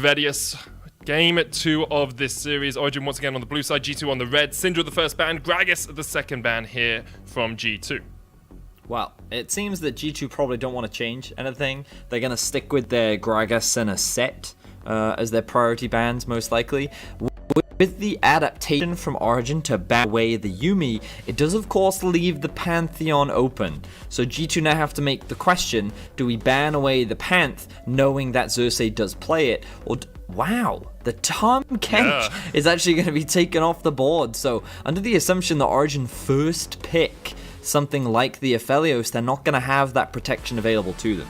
Redius. Game 2 of this series. Origen once again on the blue side, G2 on the red. Syndra the first ban, Gragas the second ban here from G2. Well, it seems that G2 probably don't want to change anything. They're going to stick with their Gragas and a set as their priority bans, most likely. With the adaptation from Origen to ban away the Yuumi, it does of course leave the Pantheon open. So G2 now have to make the question, do we ban away the Panth knowing that Xerxes does play it? Or wow, the Tom KêNH is actually going to be taken off the board. So under the assumption that Origen first pick something like the Aphelios, they're not going to have that protection available to them.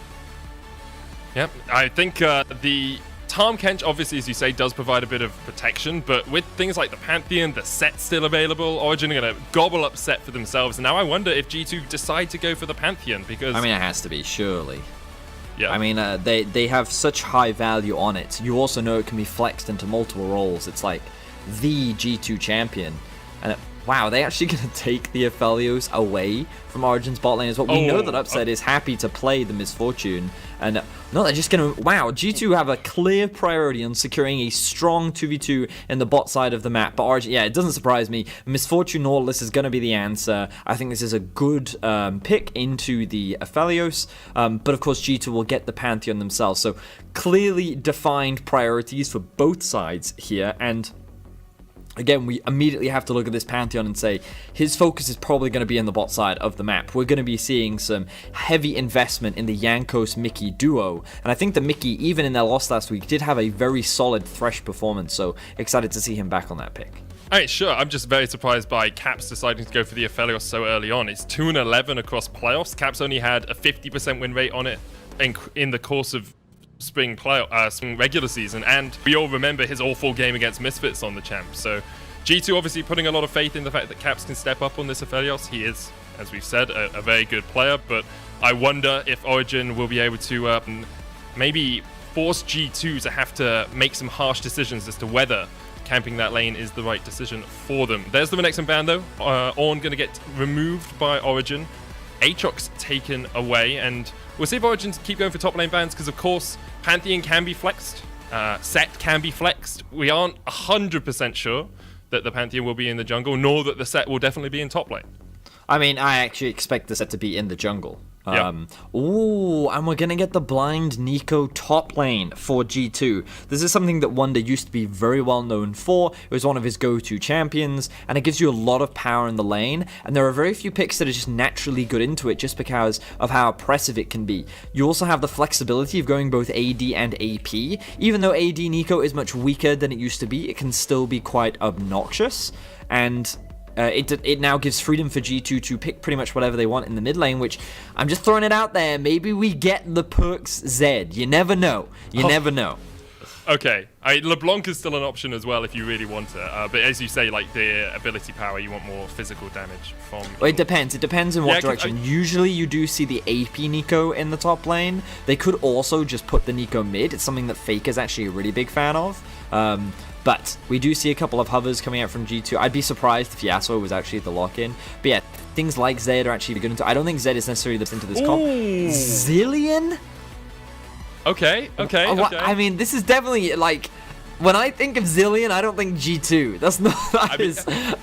Yep, I think the Tahm Kench, obviously, as you say, does provide a bit of protection, but with things like the Pantheon, the set's still available, Origen are going to gobble up set for themselves. And now I wonder if G2 decide to go for the Pantheon, because... I mean, it has to be, surely. Yeah. I mean, they have such high value on it. You also know it can be flexed into multiple roles. It's like the G2 champion. And wow, they actually going to take the Aphelios away from Origen's bot lane as well. We know that Upset is happy to play the Misfortune. And no, they're just going to... Wow, G2 have a clear priority on securing a strong 2v2 in the bot side of the map. But Origen, yeah, it doesn't surprise me. Misfortune Nautilus is going to be the answer. I think this is a good pick into the Aphelios. But of course, G2 will get the Pantheon themselves. So clearly defined priorities for both sides here. And again, we immediately have to look at this Pantheon and say his focus is probably going to be in the bot side of the map. We're going to be seeing some heavy investment in the Jankos-Mickey duo. And I think that Mickey, even in their loss last week, did have a very solid Thresh performance. So excited to see him back on that pick. All right, sure. I'm just very surprised by Caps deciding to go for the Aphelios so early on. It's 2-11 across playoffs. Caps only had a 50% win rate on it in the course of spring regular season, and we all remember his awful game against Misfits on the champ. So G2 obviously putting a lot of faith in the fact that Caps can step up on this Aphelios. He is, as we've said, a very good player, but I wonder if Origen will be able to maybe force G2 to have to make some harsh decisions as to whether camping that lane is the right decision for them. There's the Renekton ban though. Ornn going to get removed by Origen. Aatrox taken away, and we'll see if Origen keep going for top lane bans, because of course Pantheon can be flexed, set can be flexed. We aren't 100% sure that the Pantheon will be in the jungle, nor that the set will definitely be in top lane. I mean, I actually expect the set to be in the jungle. Ooh, and we're going to get the blind Neeko top lane for G2. This is something that Wonder used to be very well known for. It was one of his go-to champions, and it gives you a lot of power in the lane, and there are very few picks that are just naturally good into it just because of how oppressive it can be. You also have the flexibility of going both AD and AP. Even though AD Neeko is much weaker than it used to be, it can still be quite obnoxious, and it now gives freedom for G2 to pick pretty much whatever they want in the mid lane, which I'm just throwing it out there. Maybe we get the Perks Zed. You never know. You never know. Okay. LeBlanc is still an option as well if you really want it. But as you say, like the ability power, you want more physical damage from... Well, it depends. It depends in what direction. Usually you do see the AP Neeko in the top lane. They could also just put the Neeko mid. It's something that Fake is actually a really big fan of. But we do see a couple of hovers coming out from G2. I'd be surprised if Yasuo was actually the lock-in. But yeah, things like Zed are actually good into... I don't think Zed is necessarily into this comp. Zillion? Okay. I mean, this is definitely, like... When I think of Zillion, I don't think G2.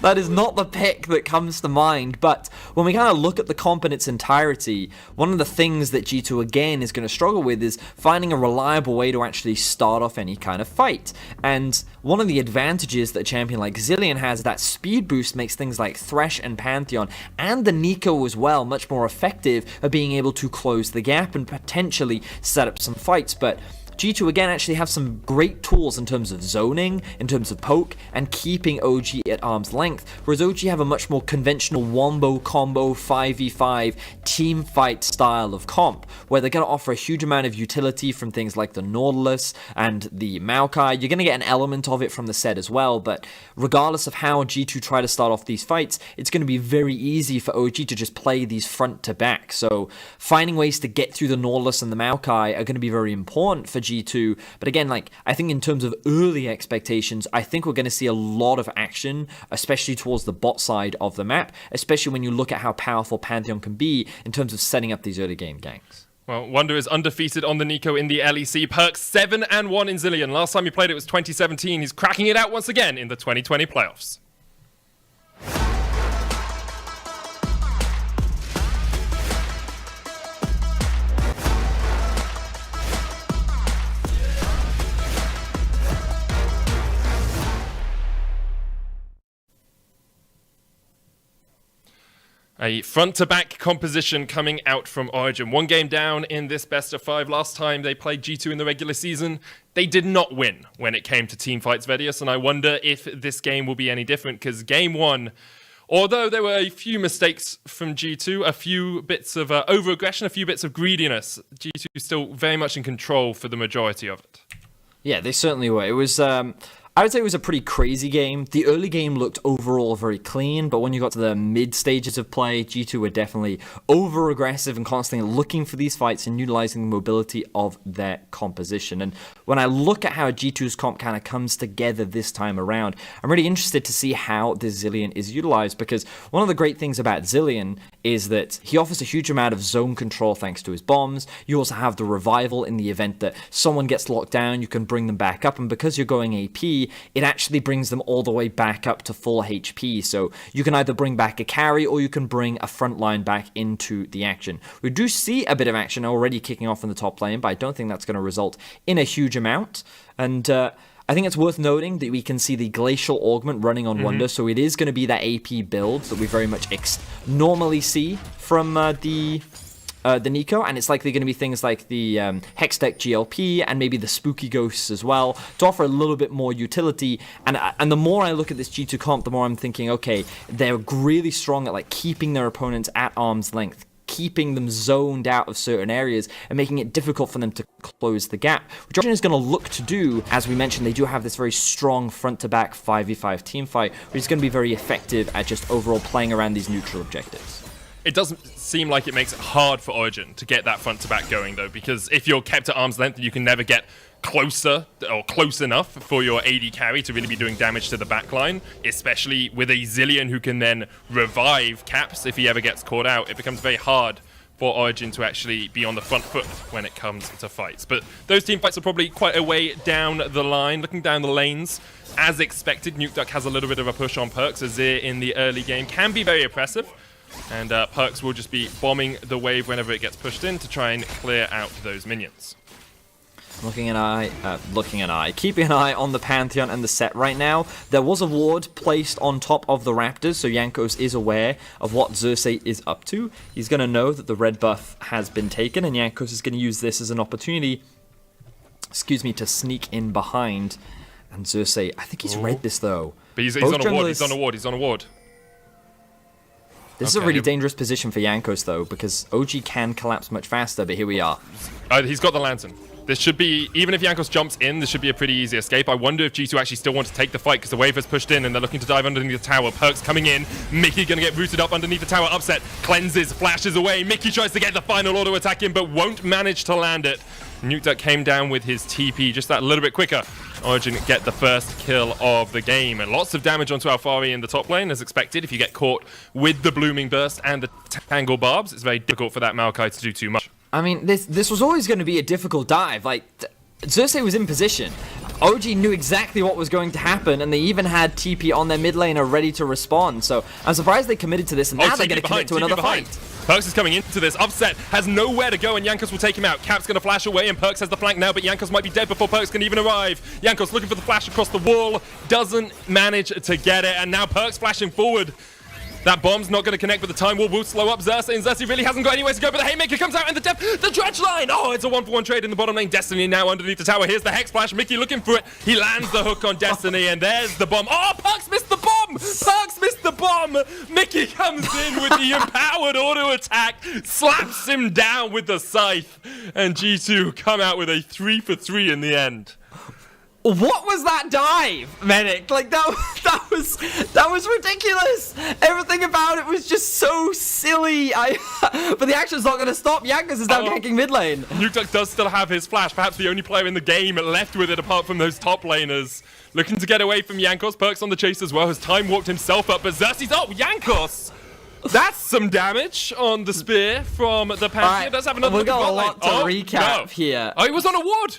That is not the pick that comes to mind. But when we kind of look at the comp in its entirety, one of the things that G2 again is going to struggle with is finding a reliable way to actually start off any kind of fight. And one of the advantages that a champion like Zillion has is that speed boost makes things like Thresh and Pantheon and the Neeko as well much more effective at being able to close the gap and potentially set up some fights. But G2 again actually have some great tools in terms of zoning, in terms of poke, and keeping OG at arm's length, whereas OG have a much more conventional wombo combo 5v5 team fight style of comp, where they're going to offer a huge amount of utility from things like the Nautilus and the Maokai. You're going to get an element of it from the set as well, but regardless of how G2 try to start off these fights, it's going to be very easy for OG to just play these front to back. So finding ways to get through the Nautilus and the Maokai are going to be very important for G2, but again, like, I think in terms of early expectations, I think we're going to see a lot of action, especially towards the bot side of the map, especially when you look at how powerful Pantheon can be in terms of setting up these early game ganks. Well, Wonder is undefeated on the Nico in the LEC. Perks 7-1 in Zilean. Last time he played it was 2017. He's cracking it out once again in the 2020 playoffs. A front-to-back composition coming out from Origen. One game down in this best-of-5. Last time they played G2 in the regular season, they did not win when it came to teamfights, Vedius, and I wonder if this game will be any different, because game one, although there were a few mistakes from G2, a few bits of over-aggression, a few bits of greediness, G2 is still very much in control for the majority of it. Yeah, they certainly were. It was... I would say it was a pretty crazy game. The early game looked overall very clean, but when you got to the mid stages of play, G2 were definitely over-aggressive and constantly looking for these fights and utilizing the mobility of their composition. And when I look at how G2's comp kind of comes together this time around, I'm really interested to see how this Zilean is utilized, because one of the great things about Zilean is that he offers a huge amount of zone control thanks to his bombs. You also have the revival in the event that someone gets locked down, you can bring them back up, and because you're going AP, it actually brings them all the way back up to full HP. So you can either bring back a carry or you can bring a front line back into the action. We do see a bit of action already kicking off in the top lane, but I don't think that's going to result in a huge amount. And I think it's worth noting that we can see the Glacial Augment running on Wonder, so it is going to be that AP build that we very much normally see from the Nico, and it's likely going to be things like the Hextech GLP and maybe the Spooky Ghosts as well to offer a little bit more utility. And the more I look at this G2 comp, the more I'm thinking, okay, they're really strong at like keeping their opponents at arm's length, keeping them zoned out of certain areas and making it difficult for them to close the gap, which Origen is going to look to do. As we mentioned, they do have this very strong front-to-back 5v5 team fight, which is going to be very effective at just overall playing around these neutral objectives. It doesn't seem like it makes it hard for Origen to get that front-to-back going, though, because if you're kept at arm's length, you can never get closer or close enough for your AD carry to really be doing damage to the backline, especially with a Zilean who can then revive Caps if he ever gets caught out. It becomes very hard for Origen to actually be on the front foot when it comes to fights. But those team fights are probably quite a way down the line. Looking down the lanes, as expected, Nukeduck has a little bit of a push on Perks. Azir in the early game can be very oppressive, and Perks will just be bombing the wave whenever it gets pushed in to try and clear out those minions. Keeping an eye on the Pantheon and the set right now. There was a ward placed on top of the Raptors, so Jankos is aware of what Xerxes is up to. He's going to know that the red buff has been taken, and Jankos is going to use this as an opportunity, to sneak in behind. And Xerxes, I think he's read this though. But he's on a ward, he's on a ward. This is a really dangerous position for Jankos though, because OG can collapse much faster, but here we are. He's got the Lantern. This should be, even if Jankos jumps in, this should be a pretty easy escape. I wonder if G2 actually still want to take the fight because the wave has pushed in and they're looking to dive underneath the tower. Perks coming in. Mickey going to get rooted up underneath the tower. Upset. Cleanses. Flashes away. Mickey tries to get the final auto attack in but won't manage to land it. Nukeduck came down with his TP just that little bit quicker. Origen get the first kill of the game. And lots of damage onto Alfari in the top lane as expected. If you get caught with the Blooming Burst and the Tangle Barbs, it's very difficult for that Maokai to do too much. I mean, this was always going to be a difficult dive. Like, Xerxes was in position. OG knew exactly what was going to happen, and they even had TP on their mid laner ready to respond. So I'm surprised they committed to this, and now they're going to commit to another fight. Perks is coming into this. Upset has nowhere to go, and Jankos will take him out. Cap's going to flash away, and Perks has the flank now, but Jankos might be dead before Perks can even arrive. Jankos looking for the flash across the wall, doesn't manage to get it, and now Perks flashing forward. That bomb's not going to connect, but the time will slow up Xerxes, and Xerxes really hasn't got anywhere to go, but the Haymaker comes out, and the Dredge line! Oh, it's a 1-for-1 trade in the bottom lane. Destiny now underneath the tower. Here's the Hex Flash. Mickey looking for it. He lands the hook on Destiny, and there's the bomb. Oh, Perks missed the bomb! Perks missed the bomb! Mickey comes in with the empowered auto attack, slaps him down with the Scythe, and G2 come out with a 3-for-3 in the end. What was that dive, Medic? Like, that was ridiculous. Everything about it was just so silly. But the action's not going to stop. Jankos is now ganking mid lane. Nukeduck does still have his flash. Perhaps the only player in the game left with it apart from those top laners. Looking to get away from Jankos. Perks on the chase as well. Has time warped himself up. But Xerxes, Jankos! That's some damage on the spear from the Pantheon. Right, Does have another we've got a bot lot to lane. recap here. Oh, it was on a ward.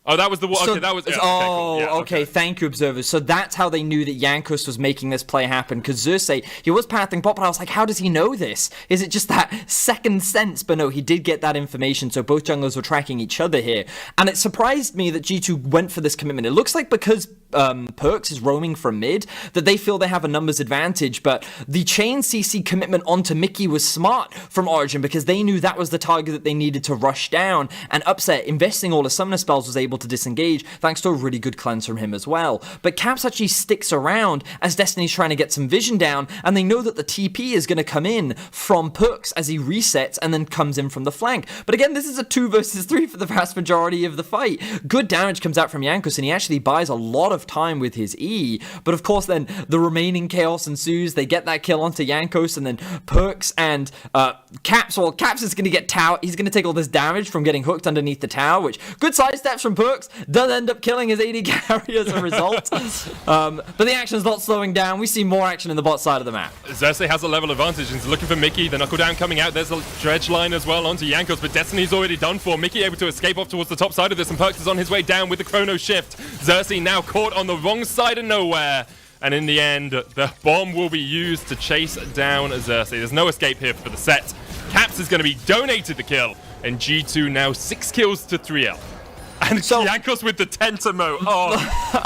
Oh, that was the ward. So, Okay, that was. Yeah, oh, okay, cool. Yeah, okay. Thank you, observers. So that's how they knew that Jankos was making this play happen. Because Xerxes, he was pathing bot, but I was like, how does he know this? Is it just that second sense? But no, he did get that information. So both junglers were tracking each other here, and it surprised me that G2 went for this commitment. It looks like because Perks is roaming from mid, that they feel they have a numbers advantage, but the chain CC commitment onto Mickey was smart from Origen because they knew that was the target that they needed to rush down, and Upset, investing all his summoner spells, was able to disengage thanks to a really good cleanse from him as well. But Caps actually sticks around as Destiny's trying to get some vision down, and they know that the TP is going to come in from Perks as he resets and then comes in from the flank. But again, this is a 2 versus 3 for the vast majority of the fight. Good damage comes out from Jankos, and he actually buys a lot of time with his E, but of course then the remaining chaos ensues. They get that kill onto Jankos, and then Perks and Caps, well, Caps is going to get tower. He's going to take all this damage from getting hooked underneath the tower, which good side steps from Perks, does end up killing his AD carry as a result. But the action's not slowing down. We see more action in the bot side of the map. Xerxes has a level advantage and is looking for Mickey. The knuckle down coming out. There's a dredge line as well onto Jankos, but Destiny's already done for. Mickey able to escape off towards the top side of this, and Perks is on his way down with the chrono shift. Xerxes now caught on the wrong side of nowhere, and in the end the bomb will be used to chase down Xerxes. There's no escape here for the set. Caps is going to be donated the kill, and G2 now 6 kills to 3L. And So- Jankos with the tentamo. Oh,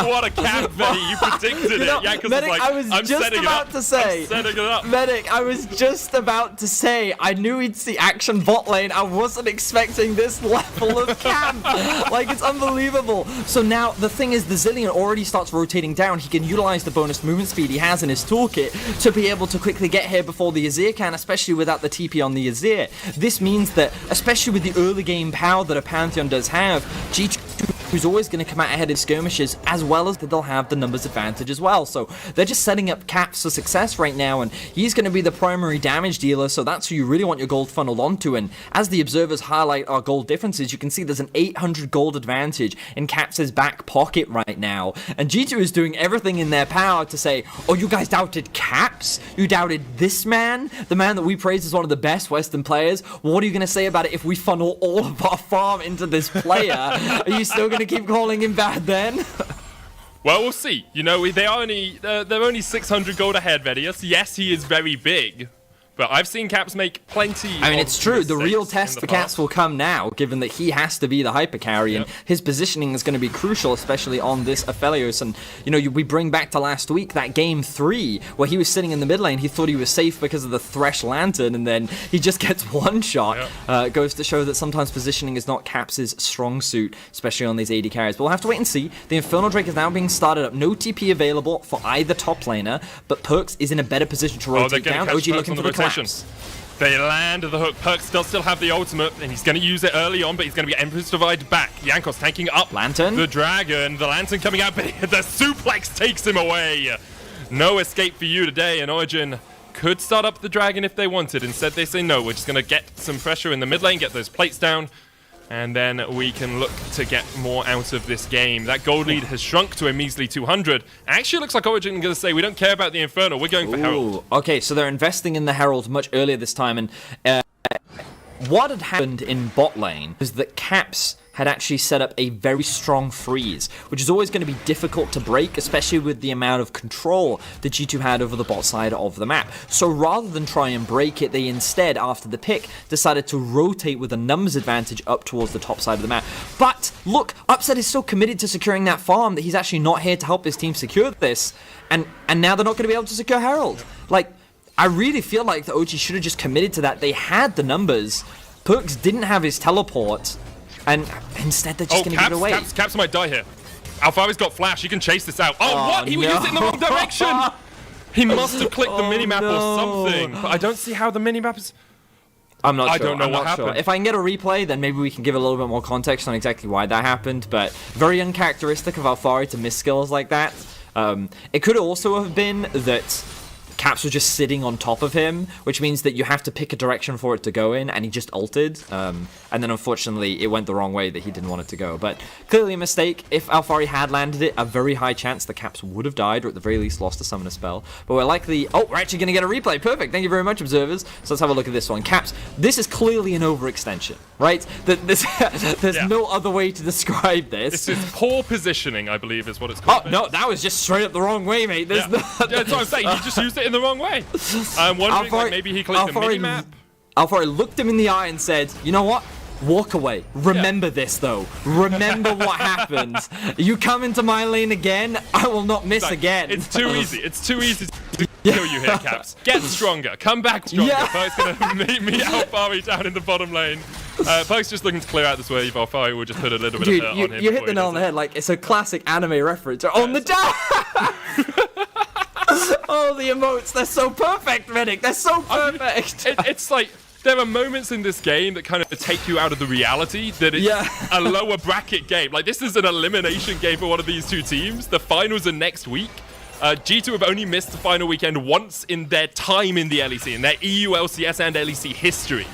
what a camp, Betty. You predicted it. Jankos Medic, was like, I was I'm just setting about it up. to say, I'm setting it up. Medic, I was just about to say, I knew we'd see action bot lane. I wasn't expecting this level of camp. Like, it's unbelievable. So now, the thing is, the Zillion already starts rotating down. He can utilize the bonus movement speed he has in his toolkit to be able to quickly get here before the Azir can, especially without the TP on the Azir. This means that, especially with the early game power that a Pantheon does have, G2 who's always going to come out ahead in skirmishes, as well as that they'll have the numbers advantage as well. So they're just setting up Caps for success right now, and he's going to be the primary damage dealer, so that's who you really want your gold funneled onto. And as the observers highlight our gold differences, you can see there's an 800 gold advantage in Caps' back pocket right now. And G2 is doing everything in their power to say, oh, you guys doubted Caps? You doubted this man? The man that we praise as one of the best Western players? What are you going to say about it if we funnel all of our farm into this player? Are you still going to keep calling him bad then? Well, we'll see. You know, they're only 600 gold ahead, Vedius. Yes, he is very big, but I've seen Caps make plenty. I mean, of it's true. The real mistakes test in for the Caps past. will come now, given that he has to be the hyper carry, and his positioning is going to be crucial, especially on this Aphelios. And, you know, we bring back to last week that game 3, where he was sitting in the mid lane. He thought he was safe because of the Thresh Lantern, and then he just gets one shot. Goes to show that sometimes positioning is not Caps' strong suit, especially on these AD carries. But we'll have to wait and see. The Infernal Drake is now being started up. No TP available for either top laner, but Perks is in a better position to rotate down. OG looking for the collapse. They land the hook. Perks does still have the ultimate, and he's going to use it early on, but he's going to get Emperor's Divide back. Jankos tanking up Lantern. the dragon. The Lantern coming out, but the suplex takes him away. No escape for you today, and Origen could start up the dragon if they wanted. Instead, they say no. We're just going to get some pressure in the mid lane, get those plates down, and then we can look to get more out of this game. That gold lead has shrunk to a measly 200. Actually, looks like Origen is going to say, we don't care about the Infernal, we're going for Herald. Okay, so they're investing in the Herald much earlier this time, and what had happened in bot lane was that Caps had actually set up a very strong freeze, which is always going to be difficult to break, especially with the amount of control that G2 had over the bot side of the map. So rather than try and break it, they instead, after the pick, decided to rotate with a numbers advantage up towards the top side of the map. But look, Upset is so committed to securing that farm that he's actually not here to help his team secure this, and now they're not going to be able to secure Herald. Like, I really feel like the OG should have just committed to that. They had the numbers. Perks didn't have his teleport, and instead they're just going to give it away. Caps might die here. Alphari's got flash, he can chase this out. Oh, what? He used it in the wrong direction! He must have clicked the minimap or something. But I don't see how the minimap is... I'm not sure. I don't know what happened. Sure. If I can get a replay, then maybe we can give a little bit more context on exactly why that happened, but very uncharacteristic of Alphari to miss skills like that. It could also have been that Caps was just sitting on top of him, which means that you have to pick a direction for it to go in, and he just ulted. And then unfortunately, it went the wrong way that he didn't want it to go. But clearly a mistake. If Alphari had landed it, a very high chance the Caps would have died, or at the very least lost a summoner spell. But we're likely... Oh, we're actually going to get a replay. Perfect. Thank you very much, observers. So let's have a look at this one. Caps, this is clearly an overextension, right? There's no other way to describe this. This is poor positioning, I believe, is what it's called. Oh, no, that was just straight up the wrong way, mate. There's that's what I'm saying. He just used it in the wrong way. I'm wondering, like, maybe he clicked the mini-map. Alphari looked him in the eye and said, you know what? Walk away. Remember this, though. Remember what happened. You come into my lane again, I will not miss again. It's too easy. It's too easy to kill you here, Caps. Get stronger. Come back stronger. Perk's going to meet Alphari down in the bottom lane. Perk's just looking to clear out this wave. Alphari will just put a little bit of hurt on him. You hit the nail on the head. Like, it's a classic anime reference. On the Oh, the emotes. They're so perfect, Medic. They're so perfect. It's like... There are moments in this game that kind of take you out of the reality that it's a lower bracket game. Like, this is an elimination game for one of these two teams. The finals are next week. G2 have only missed the final weekend once in their time in the LEC, in their EU, LCS, and LEC history.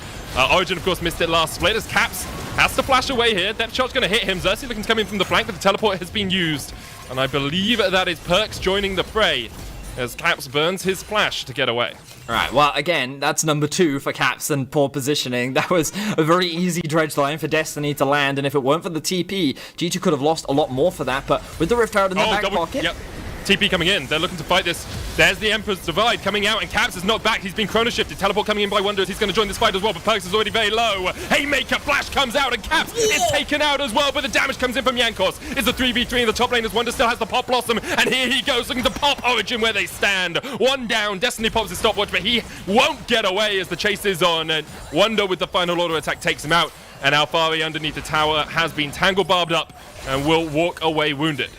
Origen, of course, missed it last split as Caps has to flash away here. Depth shot's going to hit him. Xerxes looking to come in from the flank, but the teleport has been used. And I believe that is Perks joining the fray as Caps burns his flash to get away. Alright, well, again, that's number 2 for Caps and poor positioning. That was a very easy dredge line for Destiny to land, and if it weren't for the TP, G2 could have lost a lot more for that, but with the Rift Herald in the back pocket... Yep. TP coming in. They're looking to fight this. There's the Emperor's Divide coming out, and Caps is not back. He's been chrono shifted. Teleport coming in by Wonder. He's going to join this fight as well, but Perks is already very low. Haymaker Flash comes out, and Caps is taken out as well, but the damage comes in from Yankos. It's a 3v3 in the top lane as Wonder still has the Pop Blossom, and here he goes looking to pop Origen where they stand. One down. Destiny pops his stopwatch, but he won't get away as the chase is on, and Wonder with the final auto attack takes him out, and Alphari underneath the tower has been tangle barbed up and will walk away wounded.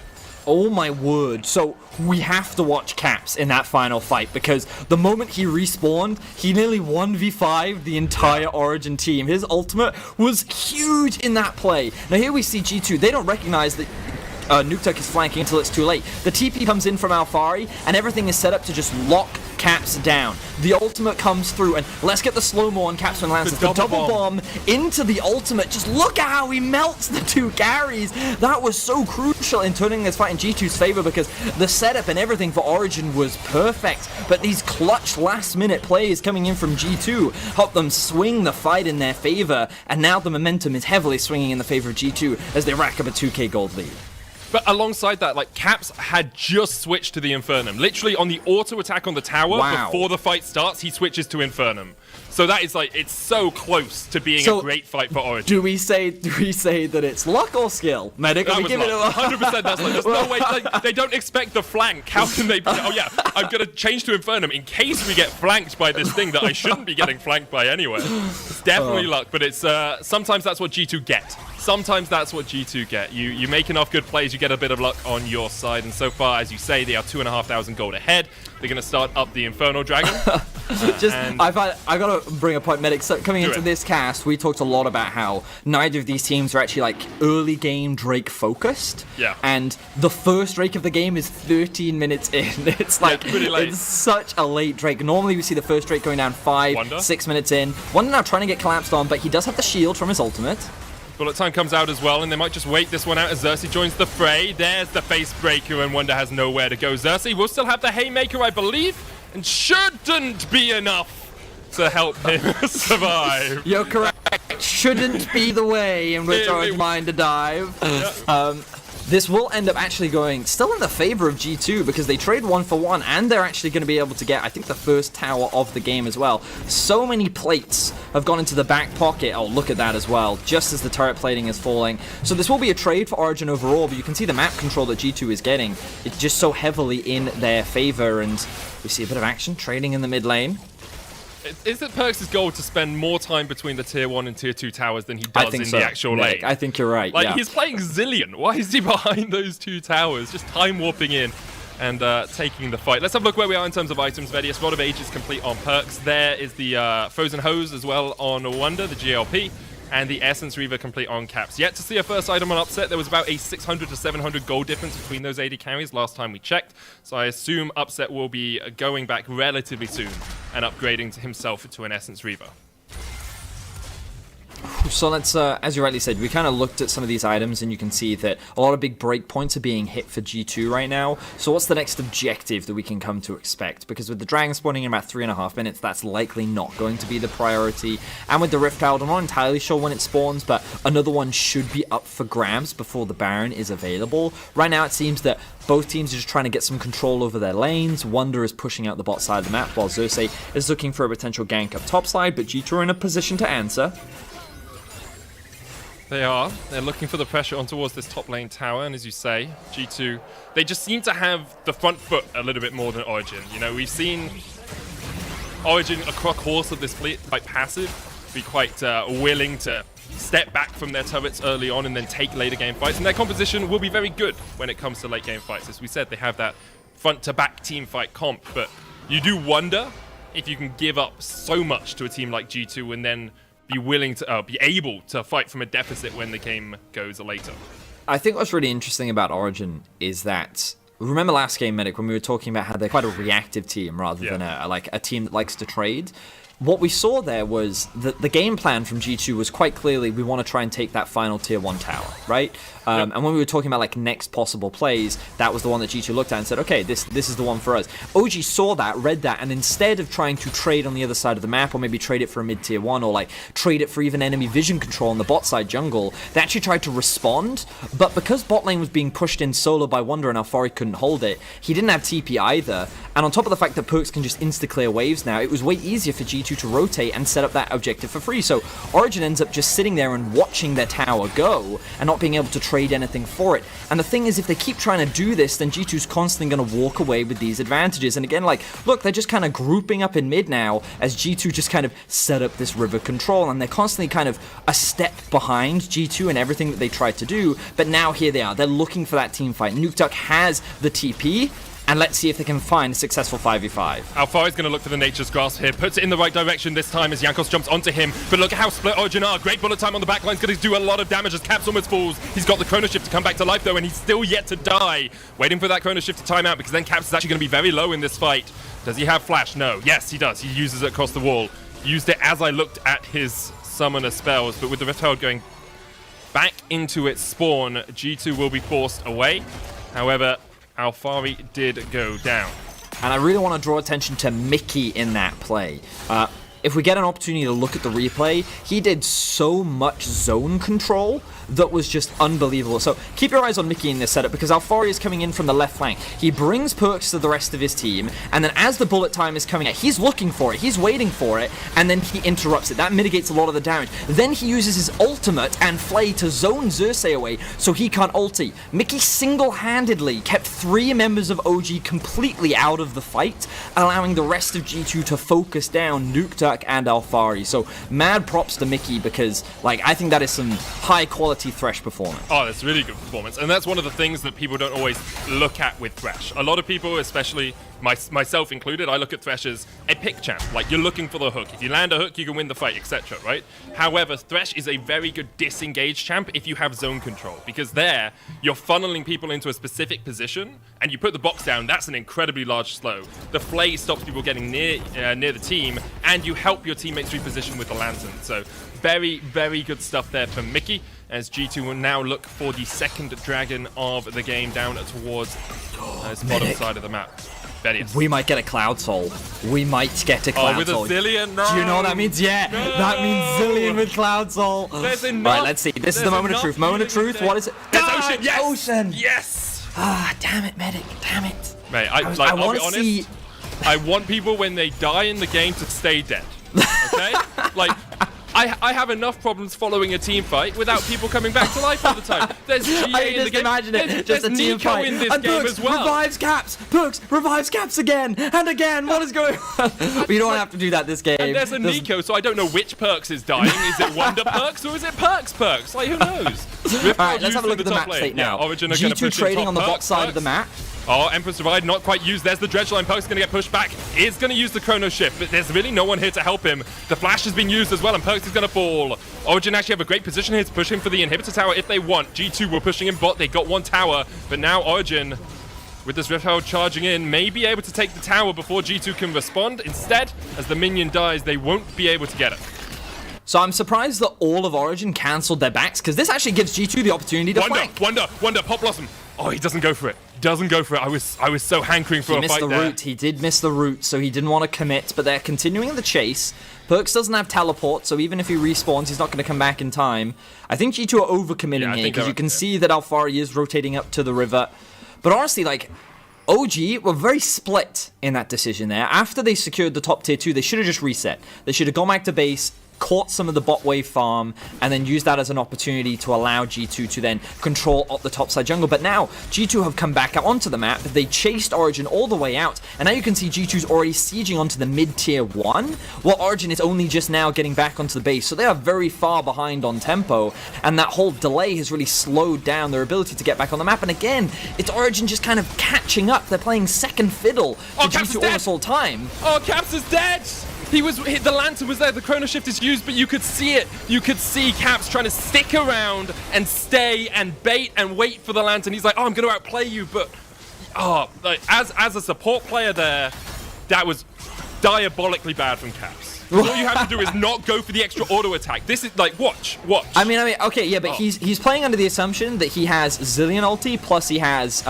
Oh my word. So we have to watch Caps in that final fight because the moment he respawned, he nearly 1v5'd the entire Origen team. His ultimate was huge in that play. Now here we see G2. They don't recognize that Nuktuk is flanking until it's too late. The TP comes in from Alphari and everything is set up to just lock Caps down. The ultimate comes through and let's get the slow-mo on Caps when Lance. The double bomb into the ultimate. Just look at how he melts the two carries. That was so crucial in turning this fight in G2's favor because the setup and everything for Origen was perfect. But these clutch last-minute plays coming in from G2 helped them swing the fight in their favor, and now the momentum is heavily swinging in the favor of G2 as they rack up a 2k gold lead. But alongside that, like, Caps had just switched to the Infernum. Literally on the auto attack on the tower before the fight starts, he switches to Infernum. So that is like, it's so close to being a great fight for Origen. Do we say that it's luck or skill? Medic, that was luck. 100% that's luck. There's no way, like, they don't expect the flank. How can they, oh yeah, I'm going to change to Infernum in case we get flanked by this thing that I shouldn't be getting flanked by anyway. It's definitely luck, but it's, sometimes that's what G2 get. Sometimes that's what G2 get. You make enough good plays, you get a bit of luck on your side, and so far, as you say, they are 2,500 gold ahead. They're going to start up the Infernal Dragon. I've got to bring a point, Medic. So coming into this cast, we talked a lot about how neither of these teams are actually like early game Drake focused. Yeah. And the first Drake of the game is 13 minutes in. It's like pretty late. It's such a late Drake. Normally we see the first Drake going down 6 minutes in. Wonder now trying to get collapsed on, but he does have the shield from his ultimate. Bullet time comes out as well, and they might just wait this one out as Xerxes joins the fray. There's the face breaker, and Wonder has nowhere to go. Xerxes will still have the Haymaker, I believe, and shouldn't be enough to help him survive. You're correct. Shouldn't be the way in which I would mind to dive. This will end up actually going still in the favor of G2 because they trade 1-for-1 and they're actually going to be able to get, I think, the first tower of the game as well. So many plates have gone into the back pocket. Oh, look at that as well, just as the turret plating is falling. So this will be a trade for Origen overall, but you can see the map control that G2 is getting. It's just so heavily in their favor, and we see a bit of action trading in the mid lane. Is it Perks' goal to spend more time between the tier 1 and tier 2 towers than he does in the actual lane? I think you're right. Like, he's playing Zillion. Why is he behind those two towers? Just time warping in and taking the fight. Let's have a look where we are in terms of items. Vedius, Rod of Ages complete on Perks. There is the Frozen Hose as well on Wonder, the GLP. and the Essence Reaver complete on Caps. Yet to see a first item on Upset. There was about a 600 to 700 gold difference between those AD carries last time we checked, so I assume Upset will be going back relatively soon and upgrading himself to an Essence Reaver. So let's, as you rightly said, we kind of looked at some of these items and you can see that a lot of big breakpoints are being hit for G2 right now. So what's the next objective that we can come to expect? Because with the Dragon spawning in about 3.5 minutes, that's likely not going to be the priority. And with the Rift Cloud, I'm not entirely sure when it spawns, but another one should be up for grabs before the Baron is available. Right now it seems that both teams are just trying to get some control over their lanes. Wunder is pushing out the bot side of the map, while Xerxes is looking for a potential gank up top side, but G2 are in a position to answer. They are. They're looking for the pressure on towards this top lane tower, and as you say, G2, they just seem to have the front foot a little bit more than Origen. You know, we've seen Origen across the course of this split quite passive, be quite willing to step back from their turrets early on and then take later game fights, and their composition will be very good when it comes to late game fights. As we said, they have that front to back team fight comp, but you do wonder if you can give up so much to a team like G2 and then be willing to be able to fight from a deficit when the game goes later. I think what's really interesting about Origen is that, remember last game, Medic, when we were talking about how they're quite a reactive team rather than a team that likes to trade? What we saw there was that the game plan from G2 was quite clearly, we want to try and take that final tier 1 tower, right? And when we were talking about like next possible plays, that was the one that G2 looked at and said, okay, this is the one for us. OG saw that, read that, and instead of trying to trade on the other side of the map, or maybe trade it for a mid tier 1, or like trade it for even enemy vision control on the bot side jungle, they actually tried to respond, but because bot lane was being pushed in solo by Wunder and Alfari couldn't hold it, he didn't have TP either, and on top of the fact that Perks can just insta-clear waves now, it was way easier for G2 to rotate and set up that objective for free. So Origen ends up just sitting there and watching their tower go and not being able to trade anything for it. And the thing is, if they keep trying to do this, then G2's constantly going to walk away with these advantages. And again, like, look, they're just kind of grouping up in mid now as G2 just kind of set up this river control, and they're constantly kind of a step behind G2 and everything that they tried to do. But now here they are. They're looking for that team fight. Nukeduck has the TP. And let's see if they can find a successful 5v5. Alfari's going to look for the Nature's Grasp here. Puts it in the right direction this time as Jankos jumps onto him. But look at how split Origen are. Great bullet time on the backline's going to do a lot of damage as Caps almost falls. He's got the Chrono Shift to come back to life though, and he's still yet to die. Waiting for that Chrono Shift to time out, because then Caps is actually going to be very low in this fight. Does he have Flash? No. Yes, he does. He uses it across the wall. Used it as I looked at his summoner spells, but with the Rift Herald going back into its spawn, G2 will be forced away. However, Alfari did go down. And I really want to draw attention to Mickey in that play. If we get an opportunity to look at the replay, he did so much zone control that was just unbelievable. So keep your eyes on Mickey in this setup, because Alfari is coming in from the left flank. He brings Perks to the rest of his team, and then as the bullet time is coming out, he's looking for it, he's waiting for it, and then he interrupts it. That mitigates a lot of the damage. Then he uses his ultimate and Flay to zone Xerxes away so he can't ulti. Mickey single-handedly kept 3 members of OG completely out of the fight, allowing the rest of G2 to focus down Nukeduck and Alfari. So mad props to Mickey, because like I think that is some high quality Thresh performance. Oh, that's really good performance, and that's one of the things that people don't always look at with Thresh. A lot of people, especially myself included, I look at Thresh as a pick champ. Like, you're looking for the hook. If you land a hook, you can win the fight, etc., right? However, Thresh is a very good disengage champ if you have zone control, because there, you're funneling people into a specific position, and you put the box down, that's an incredibly large slow. The Flay stops people getting near the team, and you help your teammates reposition with the Lantern. So, very, very good stuff there from Mickey, as G2 will now look for the second dragon of the game down towards the bottom side of the map. Vedius. We might get a Cloud Soul. We might get a Cloud Soul. With a Zillion? No! Do you know what that means? Yeah, no! That means Zillion with Cloud Soul. There's enough. Right, let's see. This is the moment of truth. Moment of truth. What is it? There's Ocean. Yes! Ocean. Yes! Ah, damn it, Medic. Damn it. Mate, I'll be honest. I want people when they die in the game to stay dead. Okay? Like, I have enough problems following a team fight without people coming back to life all the time. There's GA in the game. Imagine it. Just a team Nico fight in this and game Perks as well. Revives Caps. Perks revives Caps again and again. What is going on? We don't have to do that this game. And there's a Nico, so I don't know which Perks is dying. Is it Wonder Perks or is it Perks? Like, who knows? All right, let's have a look at the map state now. Yeah, Origen are G2 trading on the bot side of the map. Oh, Emperor's Divide not quite used. There's the Dredge line. Perk's going to get pushed back. Is going to use the Chrono Shift, but there's really no one here to help him. The Flash has been used as well, and Perks is going to fall. Origen actually have a great position here to push him for the Inhibitor Tower if they want. G2 were pushing him bot. They got one tower, but now Origen, with this Rift Herald charging in, may be able to take the tower before G2 can respond. Instead, as the minion dies, they won't be able to get it. So I'm surprised that all of Origen cancelled their backs, because this actually gives G2 the opportunity to flank. Wonder, Pop Blossom. Oh, he doesn't go for it. Doesn't go for it. I was so hankering for a fight there. He missed the route. He did miss the route, so he didn't want to commit, but they're continuing the chase. Perks doesn't have teleport, so even if he respawns, he's not going to come back in time. I think G2 are overcommitting here, because you can see that Alfari is rotating up to the river. But honestly, like, OG were very split in that decision there. After they secured the top tier 2, they should have just reset. They should have gone back to base, caught some of the bot wave farm, and then used that as an opportunity to allow G2 to then control up the topside jungle. But now, G2 have come back out onto the map, they chased Origen all the way out, and now you can see G2's already sieging onto the mid-tier 1, while Origen is only just now getting back onto the base. So they are very far behind on tempo, and that whole delay has really slowed down their ability to get back on the map. And again, it's Origen just kind of catching up. They're playing second fiddle to G2 almost all time. Oh, Caps is dead! The Lantern was there, the Chrono Shift is used, but you could see it. You could see Caps trying to stick around and stay and bait and wait for the Lantern. He's like, oh, I'm going to outplay you, but like, as a support player there, that was diabolically bad from Caps. All you have to do is not go for the extra auto attack. This is like, watch. I mean, okay, yeah, but he's playing under the assumption that he has Zilean ulti, plus he has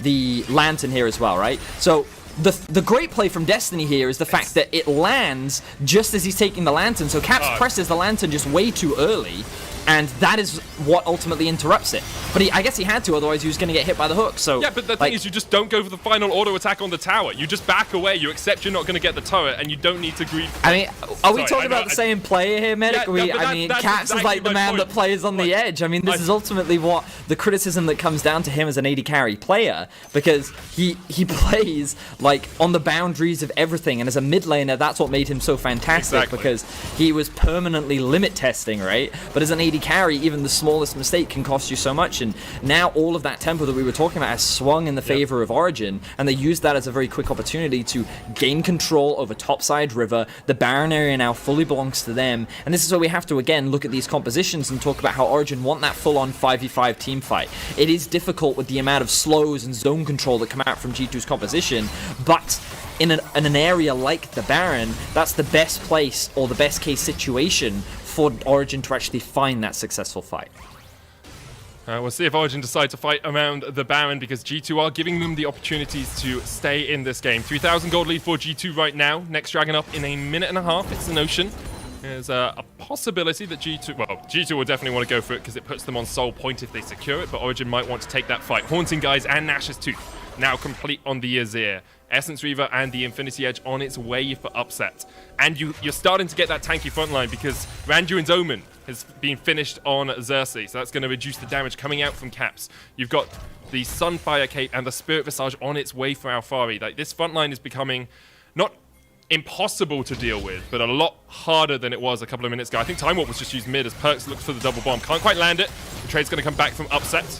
the Lantern here as well, right? So the great play from Destiny here is the fact that it lands just as he's taking the Lantern, so Caps presses the Lantern just way too early, and that is what ultimately interrupts it. But I guess he had to, otherwise he was going to get hit by the hook. So yeah, but the thing is, you just don't go for the final auto attack on the tower. You just back away, you accept you're not going to get the turret, and you don't need to grieve. I mean, are we talking about the same player here, Medic? Yeah, I mean, Caps is like the man that plays on the edge. I mean, this is ultimately what the criticism that comes down to him as an AD carry player, because he plays like on the boundaries of everything, and as a mid laner, that's what made him so fantastic, because he was permanently limit testing, right? But as an AD carry, even the smallest mistake can cost you so much, and now all of that tempo that we were talking about has swung in the favor of Origen, and they used that as a very quick opportunity to gain control over topside river. The Baron area now fully belongs to them, and this is where we have to again look at these compositions and talk about how Origen want that full-on 5v5 team fight. It is difficult with the amount of slows and zone control that come out from G2's composition, but in an area like the Baron, that's the best place or the best case situation for Origen to actually find that successful fight. We'll see if Origen decide to fight around the Baron, because G2 are giving them the opportunities to stay in this game. 3,000 gold lead for G2 right now. Next Dragon up in a minute and a half. It's an Ocean. There's a possibility that G2 will definitely want to go for it because it puts them on Soul Point if they secure it, but Origen might want to take that fight. Haunting Guys and Nash's Tooth now complete on the Azir. Essence Reaver and the Infinity Edge on its way for upset. And you're starting to get that tanky front line because Randuin's Omen has been finished on Xerxes, so that's going to reduce the damage coming out from Caps. You've got the Sunfire Cape and the Spirit Visage on its way for Alfari. Like, this front line is becoming not impossible to deal with, but a lot harder than it was a couple of minutes ago. I think Time Warp was just used mid as Perks looks for the double bomb. Can't quite land it. The trade's going to come back from upset.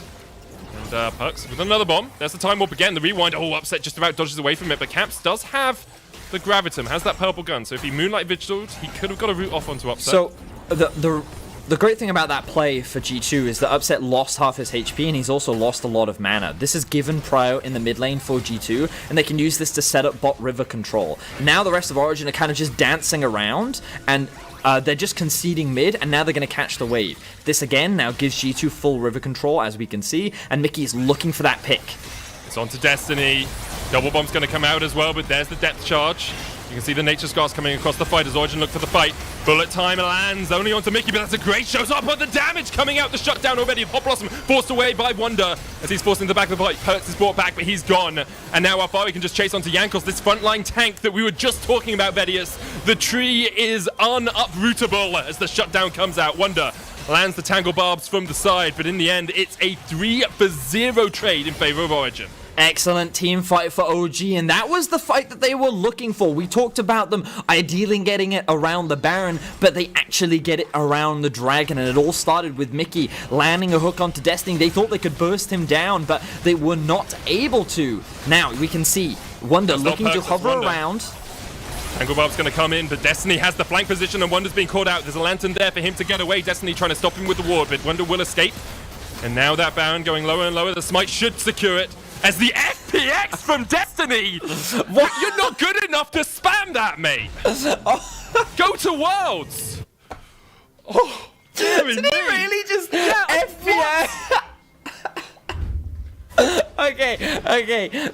And Perks with another bomb. There's the Time Warp again. The rewind. Oh, upset just about dodges away from it, but Caps does have the Gravitum, has that purple gun, so if he Moonlight Vigiled, he could have got a route off onto upset. So the great thing about that play for G2 is that Upset lost half his HP, and he's also lost a lot of mana. This is given prio in the mid lane for G2, and they can use this to set up bot river control. Now the rest of Origen are kind of just dancing around, and they're just conceding mid, and now they're going to catch the wave. This again now gives G2 full river control, as we can see, and Mickey is looking for that pick. It's on to Destiny. Double bomb's going to come out as well, but there's the depth charge. You can see the Nature Scars coming across the fight as Origen look for the fight. Bullet time lands only onto Mickey, but that's a great shows up, but the damage coming out, the shutdown already. Hot Blossom forced away by Wonder as he's forced into the back of the fight. Perks is brought back, but he's gone. And now Alfari can just chase onto Jankos, this frontline tank that we were just talking about, Vedius. The tree is unuprootable as the shutdown comes out. Wonder lands the Tangle Barbs from the side, but in the end, it's a 3-for-0 trade in favor of Origen. Excellent team fight for OG, and that was the fight that they were looking for. We talked about them ideally getting it around the Baron, but they actually get it around the Dragon, and it all started with Mickey landing a hook onto Destiny. They thought they could burst him down, but they were not able to. Now, we can see Wonder looking to hover around. Anglebarb's going to come in, but Destiny has the flank position, and Wonder's being caught out. There's a lantern there for him to get away. Destiny trying to stop him with the ward, but Wonder will escape. And now that Baron going lower and lower. The smite should secure it. As the FPX from Destiny! What? You're not good enough to spam that, mate! Go to Worlds! Oh, dearie me! Did he really just FPX? Okay.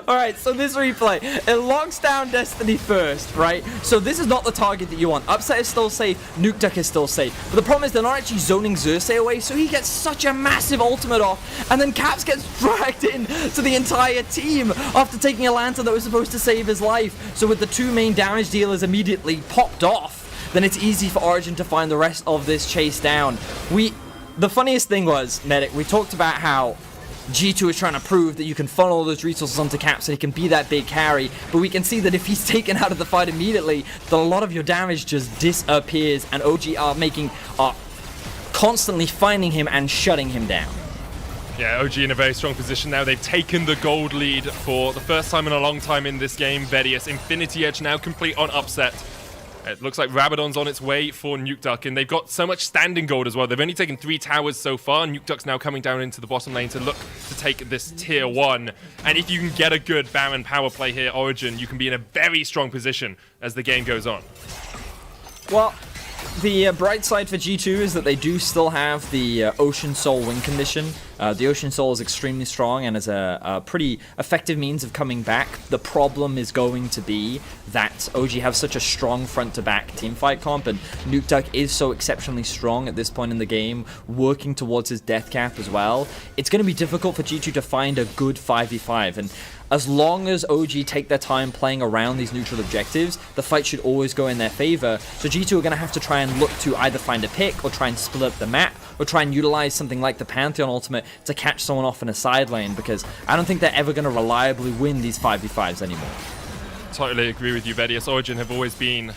Alright, so this replay, it locks down Destiny first, right? So this is not the target that you want. Upset is still safe, Nuke Duck is still safe. But the problem is they're not actually zoning Xerxes away, so he gets such a massive ultimate off, and then Caps gets dragged in to the entire team after taking a lantern that was supposed to save his life. So with the two main damage dealers immediately popped off, then it's easy for Origen to find the rest of this chase down. The funniest thing was, Medic, we talked about how G2 is trying to prove that you can funnel all those resources onto Cap so he can be that big carry, but we can see that if he's taken out of the fight immediately, then a lot of your damage just disappears, and OG are constantly finding him and shutting him down. Yeah, OG in a very strong position now. They've taken the gold lead for the first time in a long time in this game. Vedius, Infinity Edge now complete on Upset. It looks like Rabadon's on its way for Nuke Duck, and they've got so much standing gold as well. They've only taken 3 towers so far. Nuke Duck's now coming down into the bottom lane to look to take this tier 1. And if you can get a good Baron power play here, Origen, you can be in a very strong position as the game goes on. Well, the bright side for G2 is that they do still have the Ocean Soul win condition. The Ocean Soul is extremely strong and is a pretty effective means of coming back. The problem is going to be that OG have such a strong front-to-back teamfight comp, and Nuke Duck is so exceptionally strong at this point in the game, working towards his death cap as well. It's going to be difficult for G2 to find a good 5v5, and as long as OG take their time playing around these neutral objectives, the fight should always go in their favor. So G2 are going to have to try and look to either find a pick or try and split up the map or try and utilize something like the Pantheon ultimate to catch someone off in a side lane, because I don't think they're ever going to reliably win these 5v5s anymore. Totally agree with you, Vedius. Origen have always been,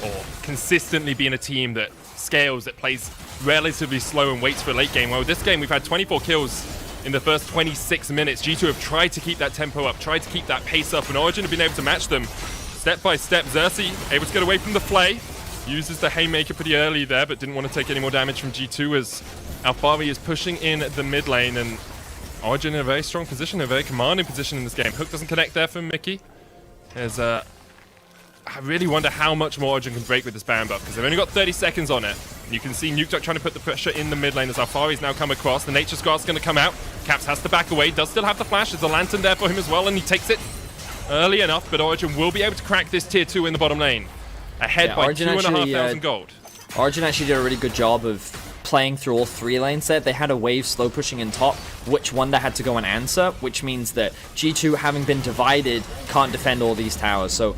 or consistently been, a team that scales, that plays relatively slow and waits for a late game. Well, this game we've had 24 kills in the first 26 minutes. G2 have tried to keep that tempo up, tried to keep that pace up, and Origen have been able to match them step by step. Xerxes able to get away from the Flay, uses the Haymaker pretty early there, but didn't want to take any more damage from G2 as Alphari is pushing in the mid lane, and Origen in a very strong position, a very commanding position in this game. Hook doesn't connect there from Mickey. I really wonder how much more Origen can break with this Baron buff, because they've only got 30 seconds on it. You can see Nuke Duck trying to put the pressure in the mid lane as Alphari's now come across. The Nature Scar's going to come out. Caps has to back away, does still have the flash. There's a lantern there for him as well, and he takes it early enough, but Origen will be able to crack this tier 2 in the bottom lane. Ahead by 2,500 gold. Origen actually did a really good job of playing through all 3 lanes there. They had a wave slow pushing in top, which Wonder had to go and answer, which means that G2, having been divided, can't defend all these towers. So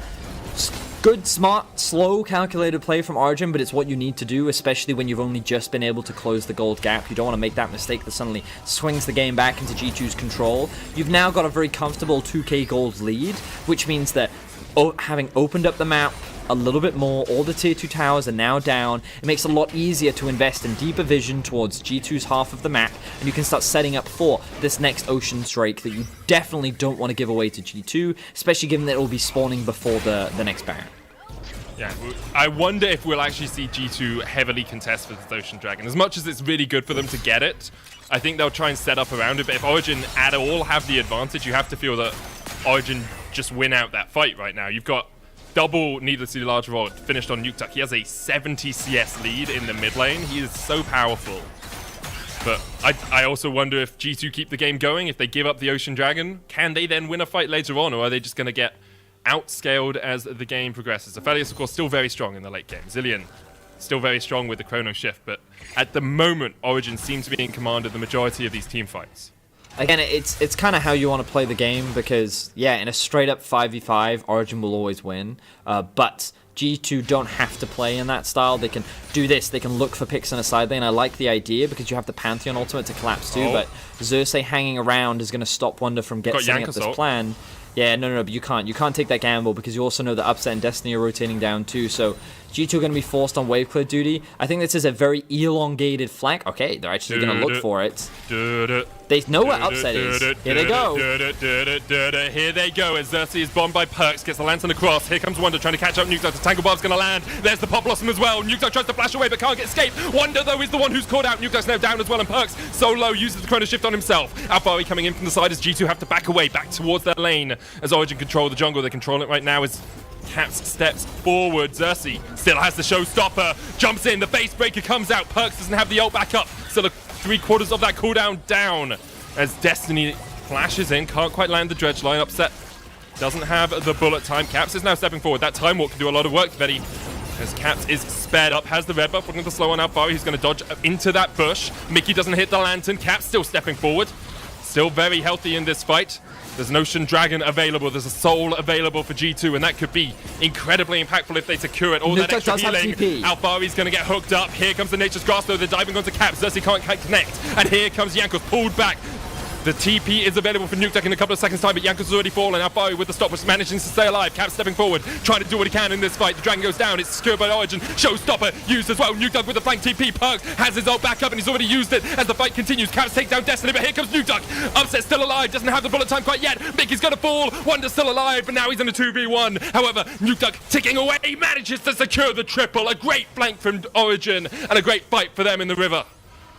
good, smart, slow, calculated play from Origen, but it's what you need to do, especially when you've only just been able to close the gold gap. You don't want to make that mistake that suddenly swings the game back into G2's control. You've now got a very comfortable 2k gold lead, which means that having opened up the map a little bit more, all the tier 2 towers are now down. It makes it a lot easier to invest in deeper vision towards G2's half of the map, and you can start setting up for this next Ocean Drake that you definitely don't want to give away to G2, especially given that it will be spawning before the next Baron. Yeah, I wonder if we'll actually see G2 heavily contest for this Ocean Dragon. As much as it's really good for them to get it, I think they'll try and set up around it, but if Origen at all have the advantage, you have to feel that Origen just win out that fight right now. You've got double needlessly large rod finished on Nuke Duck. He has a 70 CS lead in the mid lane. He is so powerful. But I also wonder if G2 keep the game going, if they give up the Ocean Dragon, can they then win a fight later on, or are they just going to get outscaled as the game progresses? Aphelios, of course, still very strong in the late game. Zilean, still very strong with the Chrono Shift, but at the moment, Origen seems to be in command of the majority of these team fights. Again, it's kind of how you want to play the game, because, yeah, in a straight-up 5v5, Origen will always win, but G2 don't have to play in that style. They can do this, they can look for picks in a side lane. I like the idea, because you have the Pantheon ultimate to collapse too, but Xerxes hanging around is going to stop Wonder from setting up this plan. Yeah, no, but you can't. You can't take that gamble because you also know that Upset and Destiny are rotating down too. So G2 are going to be forced on wave clear duty. I think this is a very elongated flank. Okay, they're actually going to look for it. They know where Upset is. Here they go. Here they go as Xerxes is bombed by Perks, gets the lantern across. Here comes Wonder trying to catch up Nuke Duck. The Tangle Barb's going to land. There's the Pop Blossom as well. Nuke Duck tries to flash away but can't get escape. Wonder though is the one who's caught out. Nuke Duck's now down as well, and Perks so low uses the Chrono Shift on himself. Alphari coming in from the side as G2 have to back away, back towards their lane as Origen control the jungle. They control it right now as Caps steps forward. Xerxes still has the showstopper, jumps in, the base breaker comes out. Perks doesn't have the ult back up, still 3/4 of that cooldown down as Destiny flashes in, can't quite land the dredge line. Upset doesn't have the bullet time. Caps is now stepping forward. That time walk can do a lot of work, Betty, as Caps is spared up, has the red buff, looking to slow on Alphari. He's going to dodge into that bush. Mickey doesn't hit the lantern. Caps still stepping forward, still very healthy in this fight. There's an Ocean Dragon available, there's a Soul available for G2, and that could be incredibly impactful if they secure it. All that extra healing, Alphari's going to get hooked up. Here comes the Nature's Grasp, though they're diving onto Caps. Xerxes can't connect, and here comes Jankos, pulled back. The TP is available for Nuke Duck in a couple of seconds' time, but Jankos has already fallen. Alphari with the stop, which managing to stay alive. Caps stepping forward, trying to do what he can in this fight. The Dragon goes down, it's secured by Origen. Showstopper used as well. Nuke Duck with the flank TP. Perks has his ult back up, and he's already used it as the fight continues. Caps take down Destiny, but here comes Nuke Duck. Upset still alive, doesn't have the bullet time quite yet. Mickey's gonna fall. Wonder's still alive, but now he's in a 2v1. However, Nuke Duck ticking away, manages to secure the triple. A great flank from Origen, and a great fight for them in the river.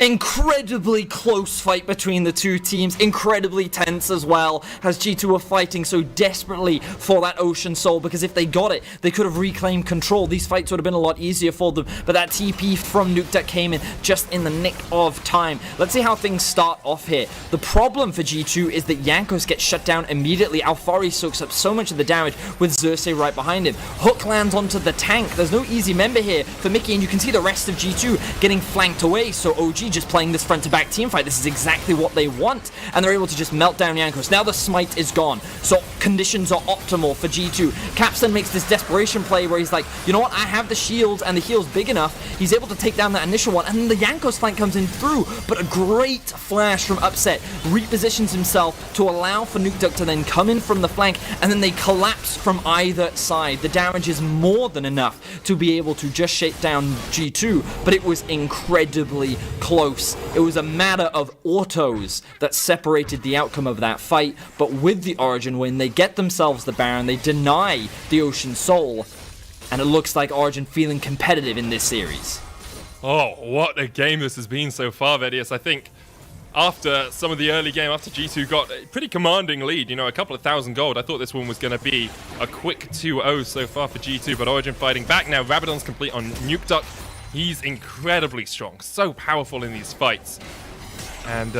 Incredibly close fight between the two teams, incredibly tense as well, as G2 were fighting so desperately for that Ocean Soul, because if they got it, they could have reclaimed control. These fights would have been a lot easier for them, but that TP from Nuke Duck came in just in the nick of time. Let's see how things start off here. The problem for G2 is that Jankos gets shut down immediately. Alphari soaks up so much of the damage with Xerxes right behind him. Hook lands onto the tank. There's no easy member here for Mickey, and you can see the rest of G2 getting flanked away, so OG just playing this front-to-back team fight. This is exactly what they want, and they're able to just melt down Jankos. Now the smite is gone, so conditions are optimal for G2. Caps then makes this desperation play where he's like, you know what, I have the shield, and the heal's big enough. He's able to take down that initial one, and then the Jankos flank comes in through, but a great flash from Upset repositions himself to allow for Nuke Duck to then come in from the flank, and then they collapse from either side. The damage is more than enough to be able to just shake down G2, but it was incredibly close. It was a matter of autos that separated the outcome of that fight, but with the Origen win, they get themselves the Baron, they deny the Ocean Soul, and it looks like Origen feeling competitive in this series. Oh, what a game this has been so far, Vedius. I think after some of the early game, after G2 got a pretty commanding lead, you know, a couple of thousand gold, I thought this one was going to be a quick 2-0 so far for G2, but Origen fighting back now. Rabadon's complete on Nuke Duck. He's incredibly strong, so powerful in these fights. And,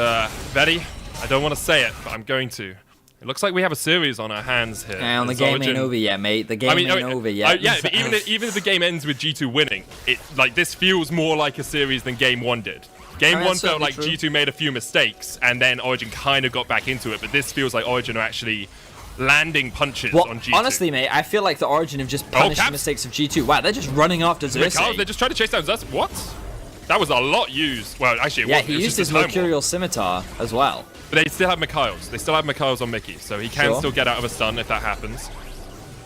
Betty, I don't want to say it, but I'm going to. It looks like we have a series on our hands here. And the game ain't over yet, mate. The game ain't over yet. Yeah, but even if the game ends with G2 winning, this feels more like a series than Game 1 did. Game 1 felt like G2 made a few mistakes, and then Origen kind of got back into it, but this feels like Origen are actually landing punches on G2. Honestly, mate, I feel like the Origen have just punished the mistakes of G2. Wow, they're just running after Xerxes. They're just trying to chase down Xerxes. What? That was a lot used. Well, actually, he used his Mercurial Scimitar as well. But they still have Mikhail's. They still have Mikhail's on Mickey, so he can still get out of a stun if that happens.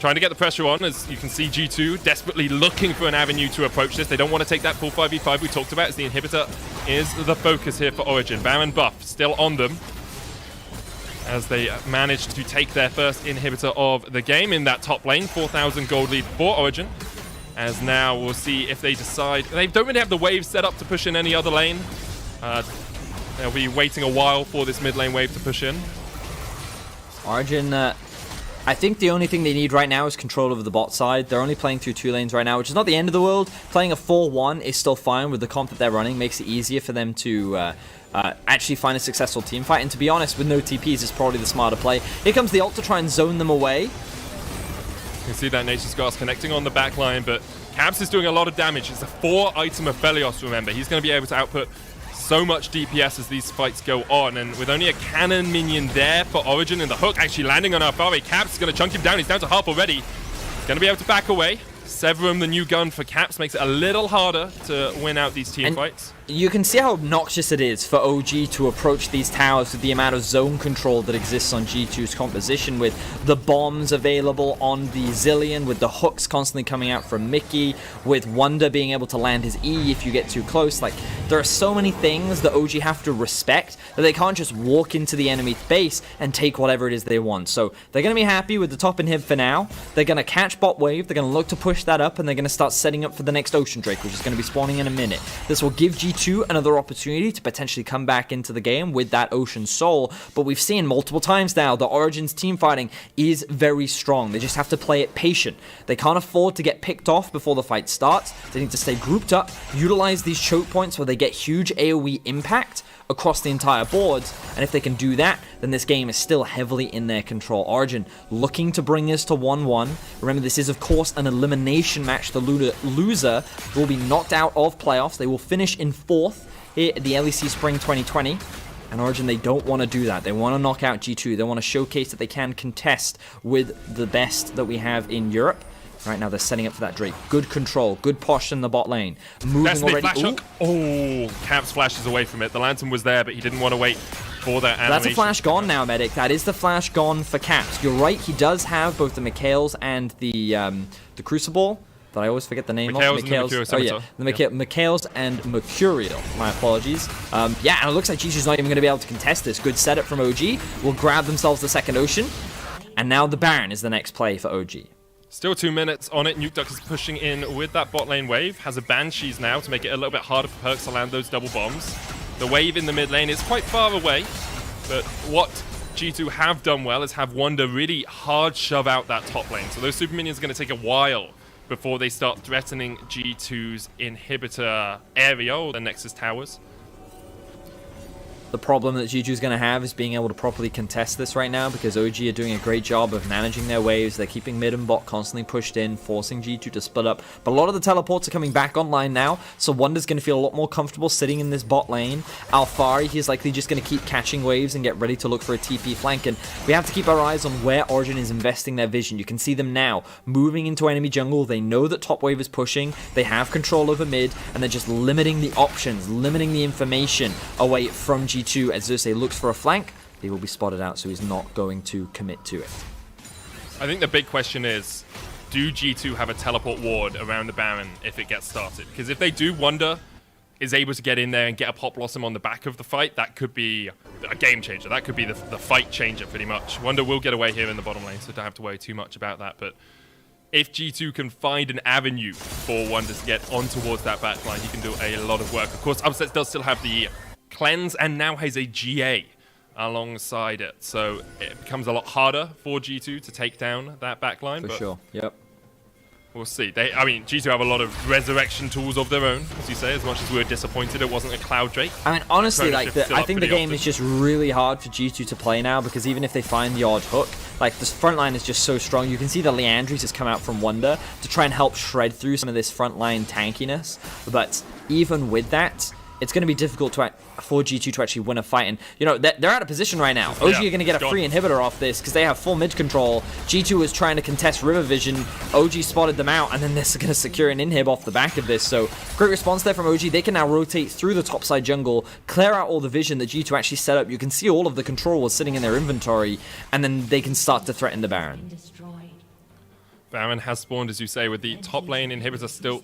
Trying to get the pressure on, as you can see G2 desperately looking for an avenue to approach this. They don't want to take that full 5v5 we talked about, as the inhibitor is the focus here for Origen. Baron buff still on them, as they managed to take their first inhibitor of the game in that top lane. 4,000 gold lead for Origen. As now we'll see if they decide. They don't really have the wave set up to push in any other lane. They'll be waiting a while for this mid lane wave to push in. Origen, I think the only thing they need right now is control over the bot side. They're only playing through 2 lanes right now, which is not the end of the world. Playing a 4-1 is still fine with the comp that they're running. Makes it easier for them to actually find a successful team fight. And to be honest, with no TPs, it's probably the smarter play. Here comes the ult to try and zone them away. You can see that Nature's Grasp connecting on the back line, but Caps is doing a lot of damage. It's a 4-item Aphelios, remember. He's going to be able to output so much DPS as these fights go on, and with only a cannon minion there for Origen, and the hook actually landing on Alphari, Caps is going to chunk him down. He's down to half already. He's going to be able to back away. Severum, the new gun for Caps, makes it a little harder to win out these team fights. You can see how obnoxious it is for OG to approach these towers with the amount of zone control that exists on G2's composition, with the bombs available on the Zilean, with the hooks constantly coming out from Mickey, with Wonder being able to land his E if you get too close. Like, there are so many things that OG have to respect that they can't just walk into the enemy base and take whatever it is they want. So they're going to be happy with the top inhib for now. They're going to catch bot wave, they're going to look to push that up, and they're going to start setting up for the next Ocean Drake, which is going to be spawning in a minute. This will give G2 another opportunity to potentially come back into the game with that Ocean Soul, but we've seen multiple times now the Origen's team fighting is very strong. They just have to play it patient. They can't afford to get picked off before the fight starts. They need to stay grouped up, utilize these choke points where they get huge AoE impact across the entire board, and if they can do that, then this game is still heavily in their control. Origen looking to bring this to 1-1. Remember, this is of course an elimination match. The loser will be knocked out of playoffs. They will finish in 4th here at the LEC Spring 2020. And Origen, they don't want to do that. They want to knock out G2. They want to showcase that they can contest with the best that we have in Europe. Right now, they're setting up for that Drake. Good control, good posh in the bot lane. Moving already. Flash hook. Oh, Caps flashes away from it. The Lantern was there, but he didn't want to wait for that animation. That's a flash gone now, Medic. That is the flash gone for Caps. You're right, he does have both the Mikhails and the Crucible. That I always forget the name of. Mikhails. Oh yeah, the Mikhails and Mercurial. My apologies. Yeah, and it looks like G2's not even going to be able to contest this. Good setup from OG. Will grab themselves the second Ocean. And now the Baron is the next play for OG. Still 2 minutes on it. Nukeduck is pushing in with that bot lane wave. Has a Banshees now to make it a little bit harder for Perkz to land those double bombs. The wave in the mid lane is quite far away, but what G2 have done well is have Wonder really hard shove out that top lane. So those super minions are going to take a while before they start threatening G2's inhibitor area or the Nexus towers. The problem that G2 is going to have is being able to properly contest this right now, because OG are doing a great job of managing their waves. They're keeping mid and bot constantly pushed in, forcing G2 to split up. But a lot of the teleports are coming back online now, so Wonder's going to feel a lot more comfortable sitting in this bot lane. Alphari, he's likely just going to keep catching waves and get ready to look for a TP flank. And we have to keep our eyes on where Origen is investing their vision. You can see them now moving into enemy jungle. They know that top wave is pushing. They have control over mid, and they're just limiting the options, limiting the information away from G2. As Xerxes looks for a flank, he will be spotted out, so he's not going to commit to it. I think the big question is, do G2 have a teleport ward around the Baron if it gets started? Because if they do, Wonder is able to get in there and get a pop blossom on the back of the fight. That could be a game changer. That could be the fight changer pretty much. Wonder will get away here in the bottom lane, so don't have to worry too much about that. But if G2 can find an avenue for Wonder to get on towards that backline, he can do a lot of work. Of course, Upsets does still have the cleanse and now has a GA alongside it, so it becomes a lot harder for G2 to take down that backline. For sure, yep. We'll see. I mean, G2 have a lot of resurrection tools of their own, as you say, as much as we were disappointed it wasn't a Cloud Drake. I mean, honestly, like, I think the game is just really hard for G2 to play now, because even if they find the odd hook, like, this front line is just so strong. You can see the Leandries has come out from Wonder to try and help shred through some of this front line tankiness, but even with that, it's going to be difficult for G2 to actually win a fight. And, you know, they're out of position right now. OG are going to get a free inhibitor off this because they have full mid control. G2 is trying to contest River Vision. OG spotted them out, and then they're going to secure an inhib off the back of this. So, great response there from OG. They can now rotate through the topside jungle, clear out all the vision that G2 actually set up. You can see all of the control was sitting in their inventory, and then they can start to threaten the Baron. Baron has spawned, as you say, with the top lane inhibitor still.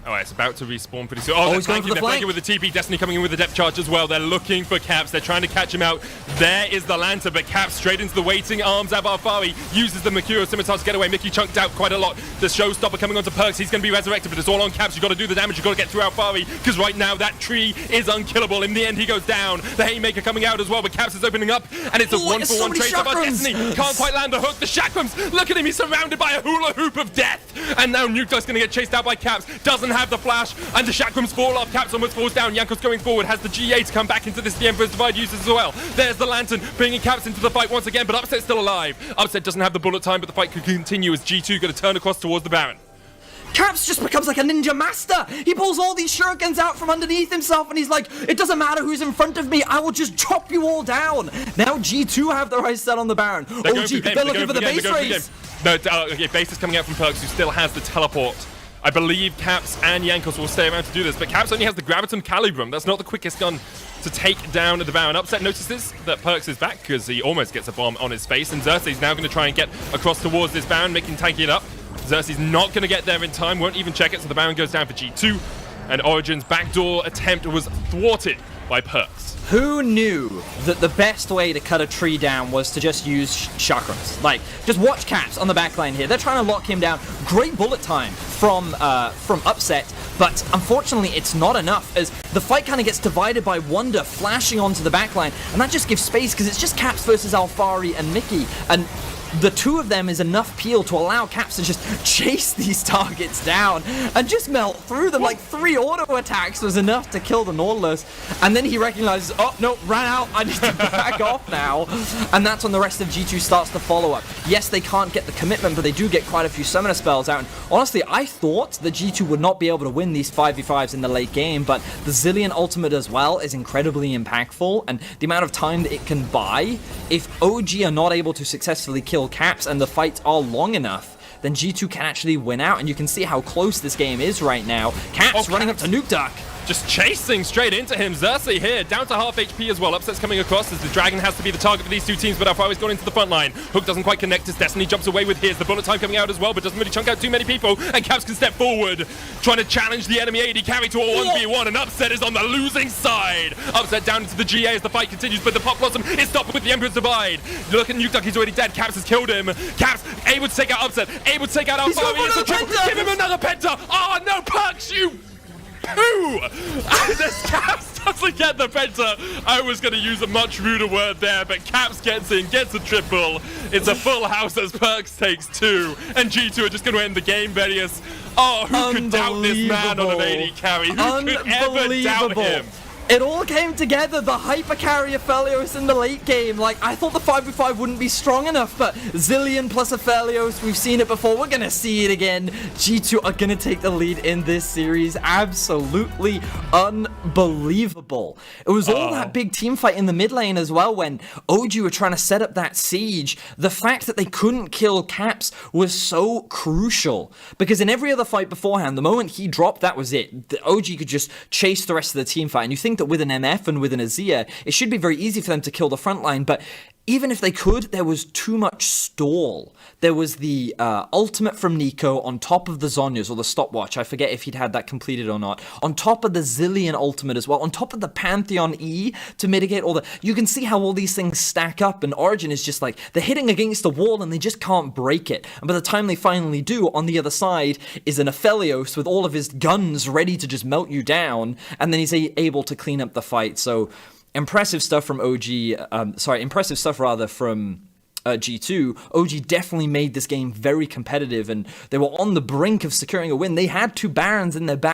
Oh, it's about to respawn pretty soon. Oh, he's going for the flank with the TP. Destiny coming in with the depth charge as well. They're looking for Caps. They're trying to catch him out. There is the Lantern, but Caps straight into the waiting arms. Alphari uses the Mercurial Scimitar to get away. Mickey chunked out quite a lot. The Showstopper coming onto Perkz. He's going to be resurrected, but it's all on Caps. You've got to do the damage. You've got to get through Alphari, because right now that tree is unkillable. In the end, he goes down. The Haymaker coming out as well, but Caps is opening up, and it's a one-for-one trade of Destiny. Can't quite land the hook. The Chakrams, look at him. He's surrounded by a hula hoop of death. And now Nukeduck's going to get chased out by Caps. Doesn't have the flash, and the Chakrams fall off. Caps almost falls down. Jankos going forward, has the GA to come back into this. The Emperor's Divide uses as well. There's the Lantern, bringing Caps into the fight once again, but Upset's still alive. Upset doesn't have the bullet time, but the fight could continue as G2 going to turn across towards the Baron. Caps just becomes like a ninja master. He pulls all these shurikens out from underneath himself, and he's like, it doesn't matter who's in front of me, I will just chop you all down. Now G2 have their eyes set on the Baron. They're looking for the base race. No, okay, base is coming out from Perkz, who still has the teleport. I believe Caps and Jankos will stay around to do this, but Caps only has the Graviton Calibrum. That's not the quickest gun to take down the Baron. Upset notices that Perkz is back because he almost gets a bomb on his face, and Xerxes now going to try and get across towards this Baron, making tanky it up. Xerxes not going to get there in time, won't even check it, so the Baron goes down for G2, and Origen's backdoor attempt was thwarted by Perkz. Who knew that the best way to cut a tree down was to just use chakrams? Like, just watch Caps on the backline here. They're trying to lock him down. Great bullet time from Upset, but unfortunately it's not enough, as the fight kind of gets divided by Wonder flashing onto the backline, and that just gives space because it's just Caps versus Alphari and Mickey, and the two of them is enough peel to allow Caps to just chase these targets down and just melt through them. Like 3 auto attacks was enough to kill the Nautilus, and then he recognizes, oh no, ran out, I need to back off now, and that's when the rest of G2 starts to follow up. Yes, they can't get the commitment, but they do get quite a few summoner spells out, and honestly, I thought that G2 would not be able to win these 5v5s in the late game, but the Zilean ultimate as well is incredibly impactful, and the amount of time that it can buy, if OG are not able to successfully kill Caps and the fights are long enough, then G2 can actually win out, and you can see how close this game is right now. Caps running up to Nuke Duck. Just chasing straight into him. Xerxes here, down to half HP as well. Upset's coming across as the Dragon has to be the target for these two teams, but Alphari's gone into the front line. Hook doesn't quite connect as Destiny jumps away with his. The bullet time coming out as well, but doesn't really chunk out too many people, and Caps can step forward, trying to challenge the enemy AD carry to a 1v1, and Upset is on the losing side. Upset down into the GA as the fight continues, but the Pop Blossom is stopped with the Emperor's Divide. Look at Nuke Duck, he's already dead. Caps has killed him. Caps able to take out Upset, able to take out Alphari. Give him another penta! Oh no, Perkz, you poo! This Caps doesn't get the penta. I was going to use a much ruder word there, but Caps gets in, gets a triple. It's a full house as Perkz takes 2, and G2 are just going to end the game, Verius. Oh, who could doubt this man on an AD carry? Who could ever doubt him? It all came together, the hyper carry Aphelios in the late game. Like, I thought the 5v5 wouldn't be strong enough, but Zilean plus Aphelios, we've seen it before, we're gonna see it again. G2 are gonna take the lead in this series. Absolutely unbelievable. It was all that big team fight in the mid lane as well when OG were trying to set up that siege. The fact that they couldn't kill Caps was so crucial, because in every other fight beforehand, the moment he dropped, that was it. The OG could just chase the rest of the team fight, and you think that with an MF and with an Azir, it should be very easy for them to kill the front line, but even if they could, there was too much stall. There was the ultimate from Nico on top of the Zhonya's, or the stopwatch, I forget if he'd had that completed or not, on top of the Zilean ultimate as well, on top of the Pantheon E to mitigate all the... You can see how all these things stack up, and Origen is just like, they're hitting against the wall and they just can't break it. And by the time they finally do, on the other side is an Aphelios with all of his guns ready to just melt you down, and then he's able to clean up the fight. So impressive stuff from impressive stuff rather from G2. OG definitely made this game very competitive, and they were on the brink of securing a win. They had 2 Barons in their back.